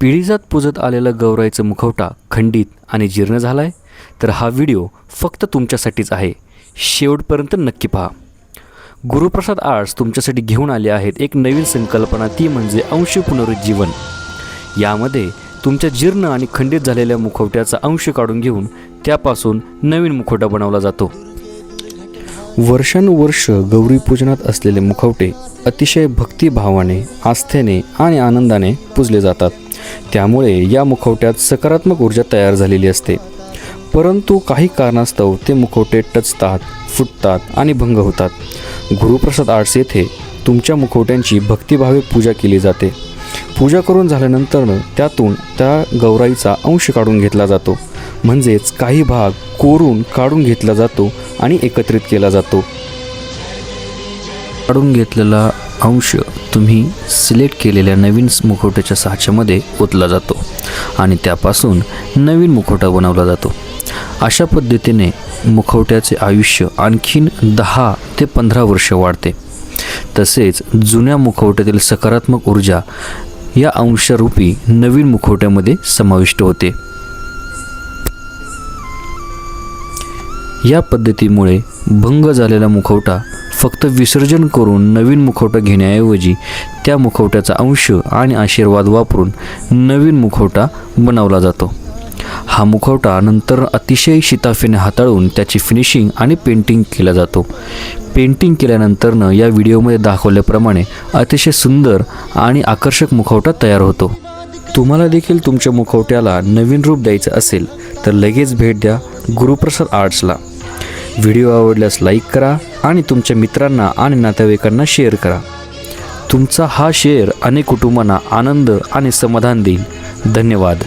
पिढीजात पूजत आलेला गौराईचा मुखवटा खंडित आणि जीर्ण झालाय, तर हा व्हिडिओ फक्त तुमच्यासाठीच आहे. शेवटपर्यंत नक्की पहा. गुरुप्रसाद आर्ट्स तुमच्यासाठी घेऊन आले आहेत एक नवीन संकल्पना, ती म्हणजे अंश पुनरुज्जीवन. यामध्ये तुमच्या जीर्ण आणि खंडित झालेल्या मुखवट्याचा अंश काढून घेऊन त्यापासून नवीन मुखवटा बनवला जातो. वर्षानुवर्ष गौरीपूजनात असलेले मुखवटे अतिशय भक्तिभावाने, आस्थेने आणि आनंदाने पूजले जातात. त्यामुळे या मुखवट्यात सकारात्मक ऊर्जा तयार झालेली असते. परंतु काही कारणास्तव ते मुखवटे टचतात, फुटतात आणि भंग होतात. गुरुप्रसाद आर्ट्स येथे तुमच्या मुखवट्यांची भक्तिभावे पूजा केली जाते. पूजा करून झाल्यानंतर त्यातून त्या गौराईचा अंश काढून घेतला जातो. म्हणजेच काही भाग कोरून काढून घेतला जातो आणि एकत्रित केला जातो. काढून घेतलेला अंश तुम्ही सिलेक्ट केलेल्या नवीन मुखवट्याच्या साच्यामध्ये ओतला जातो आणि त्यापासून नवीन मुखवटा बनवला जातो. अशा पद्धतीने मुखवट्याचे आयुष्य आणखीन 10 ते 15 वर्ष वाढते. तसेच जुन्या मुखवट्यातील सकारात्मक ऊर्जा या अंशरूपी नवीन मुखवट्यामध्ये समाविष्ट होते. या पद्धतीमुळे भंग झालेला मुखवटा फक्त विसर्जन करून नवीन मुखवटा घेण्याऐवजी त्या मुखवट्याचा अंश आणि आशीर्वाद वापरून नवीन मुखवटा बनवला जातो. हा मुखवटा नंतर अतिशय शिताफीने हाताळून त्याची फिनिशिंग आणि पेंटिंग केला जातो. पेंटिंग केल्यानंतरनं या व्हिडिओमध्ये दाखवल्याप्रमाणे अतिशय सुंदर आणि आकर्षक मुखवटा तयार होतो. तुम्हाला देखील तुमच्या मुखवट्याला नवीन रूप द्यायचं असेल तर लगेच भेट द्या गुरुप्रसाद आर्ट्सला. व्हिडिओ आवडल्यास लाईक करा आणि तुमच्या मित्रांना आणि नातेवाईकांना शेअर करा. तुमचा हा शेअर अनेक कुटुंबांना आनंद आणि समाधान देईल. धन्यवाद.